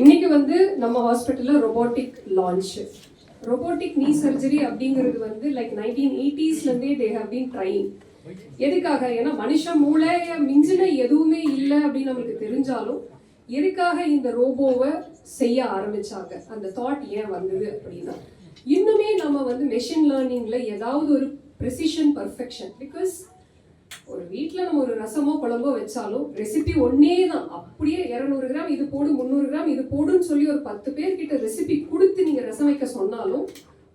இன்னைக்கு நம்ம ஹாஸ்பிட்டல்ல ரொபோட்டிக் லான்ச். ரொபோட்டிக் நீ சர்ஜரி அப்படிங்கிறது like 1980s they have been trying. எதுக்காக? ஏன்னா மனுஷ மூளைய மிஞ்சின எதுவுமே இல்லை அப்படின்னு நமக்கு தெரிஞ்சாலும் எதுக்காக இந்த ரோபோவை செய்ய ஆரம்பிச்சாங்க, அந்த தாட் ஏன் வந்தது அப்படின்னா, இன்னுமே நம்ம மெஷின் லேர்னிங்ல ஏதாவது ஒரு ப்ரெசிஷன் பர்ஃபெக்ஷன். பிகாஸ் ஒரு வீட்டில் நம்ம ஒரு ரசமோ குழம்போ வச்சாலும் ரெசிபி ஒன்னே தான், அப்படியே 200 கிராம் இது போடு 300 கிராம் இது போடுன்னு சொல்லி ஒரு 10 பேர்கிட்ட ரெசிபி கொடுத்து நீங்க ரசம் வைக்க சொன்னாலும்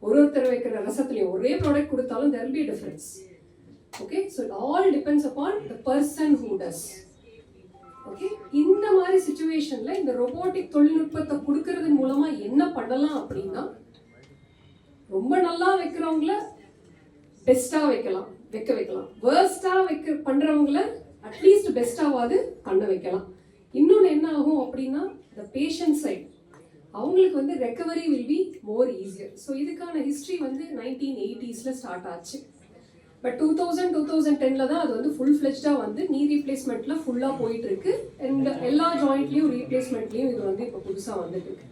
ஒருத்தர் வைக்கிற ரசத்துலையும் ஒரே ப்ராடக்ட் கொடுத்தாலும் there will be a difference. Okay, so it all depends upon the person who does. Okay, இந்த மாதிரி சிச்சுவேஷன்ல இந்த ரோபோட்டிக் தொழில்நுட்பத்தை கொடுக்கறது மூலமா என்ன பண்ணலாம் அப்படின்னா, ரொம்ப நல்லா வைக்கிறவங்கள பெஸ்டா வைக்கலாம், வேர்ஸ்டா பண்றவங்கள அட்லீஸ்ட் பெஸ்டாவாது பண்ண வைக்கலாம். இன்னொன்று என்ன ஆகும் அப்படின்னா, the patient side அவங்களுக்கு recovery will be more easier. So இதுக்கான ஹிஸ்ட்ரி 1980s ஸ்டார்ட் ஆச்சு. பட் 2010 தான் அது ஃபுல் ஃபிளெஜ்டா நீ ரீப்ளேஸ்மெண்ட்ல ஃபுல்லா போயிட்டு இருக்கு. அண்ட் எல்லா ஜாயிண்ட்லயும் ரீப்ளேஸ்மெண்ட்லயும் இது இப்போ புதுசா வந்துட்டு இருக்கு.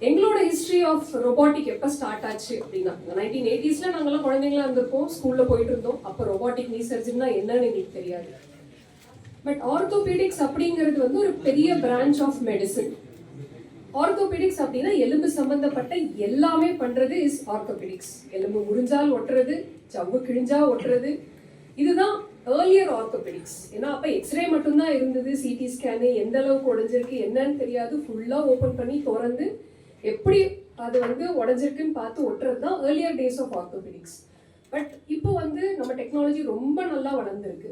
எங்களோட ஹிஸ்ட்ரி ஆஃப் ரொபாட்டிக் எப்போ ஸ்டார்ட் ஆச்சு அப்படின்னா, 1980s நாங்கெல்லாம் குழந்தைங்களா இருந்திருப்போம், ஸ்கூல்ல போயிட்டு இருந்தோம். அப்போ ரொபாட்டிக் நீ சர்ஜரினா என்னன்னு எங்களுக்கு தெரியாது. பட் ஆர்த்தோபீடிக்ஸ் அப்படிங்கிறது ஒரு பெரிய பிரான்ச் ஆஃப் மெடிசன். ஆர்த்தோபீடிக்ஸ் அப்படின்னா எலும்பு சம்பந்தப்பட்ட எல்லாமே பண்றது இஸ் ஆர்த்தோபீடிக்ஸ். எலும்பு முறிஞ்சால் ஒட்டுறது, ஜவ்வு கிழிஞ்சா ஒட்டுறது, இதுதான் ஏர்லியர் ஆர்த்தோபெடிக்ஸ். ஏன்னா அப்போ எக்ஸ்ரே மட்டும்தான் இருந்தது, சிடி ஸ்கேனு எந்த அளவுக்கு உடஞ்சிருக்கு என்னன்னு தெரியாது, ஃபுல்லாக ஓப்பன் பண்ணி திறந்து எப்படி அது உடஞ்சிருக்குன்னு பார்த்து ஒட்டுறது தான் earlier days of orthopaedics. But இப்போ நம்ம டெக்னாலஜி ரொம்ப நல்லா வளர்ந்துருக்கு.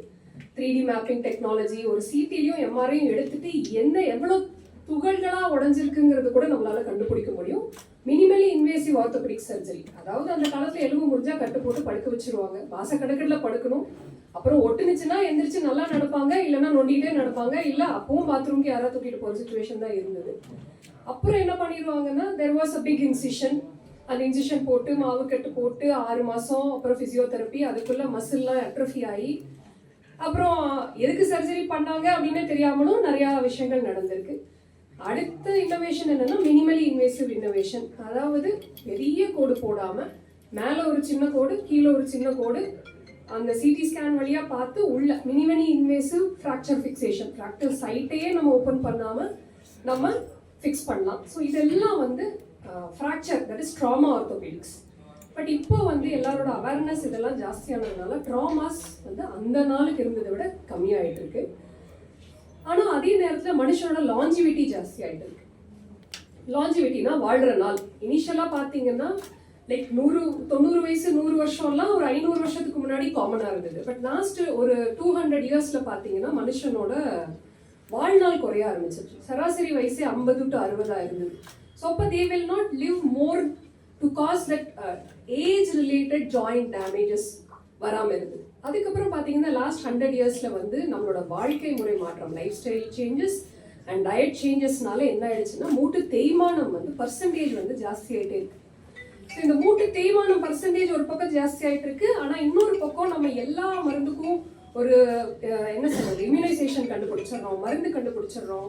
3D மேப்பிங் டெக்னாலஜி, ஒரு சிடிலையும் எம்ஆர்ஐயும் எடுத்துட்டு எவ்வளோ துகள்களாக உடஞ்சிருக்குங்கிறது கூட நம்மளால கண்டுபிடிக்க முடியும். மினிமலி இன்வேசிவ் ஆர்த்தோபெடிக் சர்ஜரி, அதாவது அந்த காலத்தில் எலும்பு முடிஞ்சா கட்டு போட்டு படுக்க வச்சிருவாங்க, மாசக்கணக்கில் படுக்கணும். அப்புறம் ஒட்டுனுச்சுன்னா எந்திரிச்சு நல்லா நடப்பாங்க, இல்லைன்னா நொண்டிகிட்டே நடப்பாங்க, இல்லை அப்பவும் பாத்ரூம்க்கு யாராவது தூக்கிட்டு போகிற சுச்சுவேஷன் தான் இருந்தது. அப்புறம் என்ன பண்ணிடுவாங்கன்னா, there was a big incision. அந்த இன்சிஷன் போட்டு மாவு கட்டு போட்டு 6 மாதம், அப்புறம் ஃபிசியோதெரப்பி, அதுக்குள்ள மசில்லாம் அட்ரோஃபி ஆகி அப்புறம் எதுக்கு சர்ஜரி பண்ணாங்க அப்படின்னு தெரியாமலும் நிறையா விஷயங்கள் நடந்திருக்கு. அடுத்த இன்னோவேஷன் என்னன்னா மினிமலி இன்வேசிவ் இன்னோவேஷன். அதாவது பெரிய கோடு போடாம மேலே ஒரு சின்ன கோடு கீழே ஒரு சின்ன கோடு அந்த சிடி ஸ்கேன் வழியா பார்த்து உள்ள minimally invasive fracture fixation, fracture சைட்டையே நம்ம ஓப்பன் பண்ணாம நம்ம ஃபிக்ஸ் பண்ணலாம். ஸோ இதெல்லாம் fracture, that is trauma orthopaedics. But இப்போ எல்லாரோட அவேர்னஸ் இதெல்லாம் ஜாஸ்தியானதுனால ட்ராமாஸ் அந்த நாளுக்கு இருந்ததை விட கம்மியாயிட்டு இருக்கு. ஆனால் அதே நேரத்தில் மனுஷனோட லாஞ்சிவிட்டி ஜாஸ்தி ஆகிட்டு இருக்கு. லாஞ்சிவிட்டினா வாழ்கிற நாள். இனிஷியலாக பார்த்தீங்கன்னா லைக் 90 வயசு 100 வருஷம்லாம் ஒரு 500 வருஷத்துக்கு முன்னாடி காமனாக இருந்தது. பட் லாஸ்ட் ஒரு 200 இயர்ஸில் பார்த்தீங்கன்னா மனுஷனோட வாழ்நாள் குறைய ஆரம்பிச்சிருச்சு. சராசரி வயசே 50 to 60 இருந்தது. ஸோ அப்போ they will not live more to cause that age related joint damages வராமல் இருந்தது. அதுக்கப்புறம் பார்த்தீங்கன்னா லாஸ்ட் 100 இயர்ஸில் நம்மளோட வாழ்க்கை முறை மாற்றம், life style changes and diet சேஞ்சஸ்னால என்ன ஆயிடுச்சுன்னா மூட்டு தேய்மானம் பர்சன்டேஜ் ஜாஸ்தி ஆகிட்டே இருக்கு. ஸோ இந்த மூட்டு தேய்மானம் பர்சன்டேஜ் ஒரு பக்கம் ஜாஸ்தி ஆகிட்டு இருக்கு. ஆனால் இன்னொரு பக்கம் நம்ம எல்லா மருந்துக்கும் ஒரு என்ன சொல்றது இம்யூனைசேஷன் கண்டுபிடிச்சிடறோம், மருந்து கண்டுபிடிச்சிடறோம்,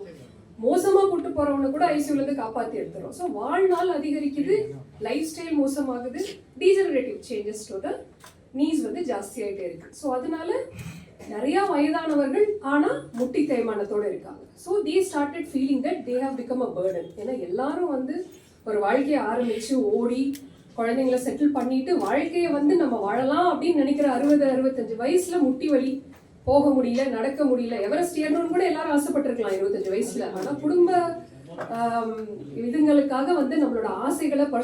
மோசமாக கூட்டு போறவனை கூட ஐசியூலேருந்து காப்பாற்றி எடுத்துறோம். ஸோ வாழ்நாள் அதிகரிக்குது, லைஃப் ஸ்டைல் மோசமாகுது, degenerative changes to the knees ஜாஸ்தி ஆகிட்டே இருக்கு. ஸோ அதனால நிறைய வயதானவர்கள் ஆனால் முட்டி தேய்மானத்தோடு இருக்காங்க. So they started feeling that they have become a burden. ஏன்னா எல்லாரும் ஒரு வாழ்க்கையை ஆரம்பிச்சு ஓடி குழந்தைங்களை செட்டில் பண்ணிட்டு வாழ்க்கையை நம்ம வாழலாம் அப்படின்னு நினைக்கிற 60-65 வயசுல முட்டி வலி, போக முடியல, நடக்க முடியல, எவரெஸ்ட் ஏறணும்னு கூட எல்லாரும் ஆசைப்பட்டிருக்கலாம் 25 வயசுல. ஆனால் குடும்ப இதுங்களுக்காக நம்மளோட ஆசைகளை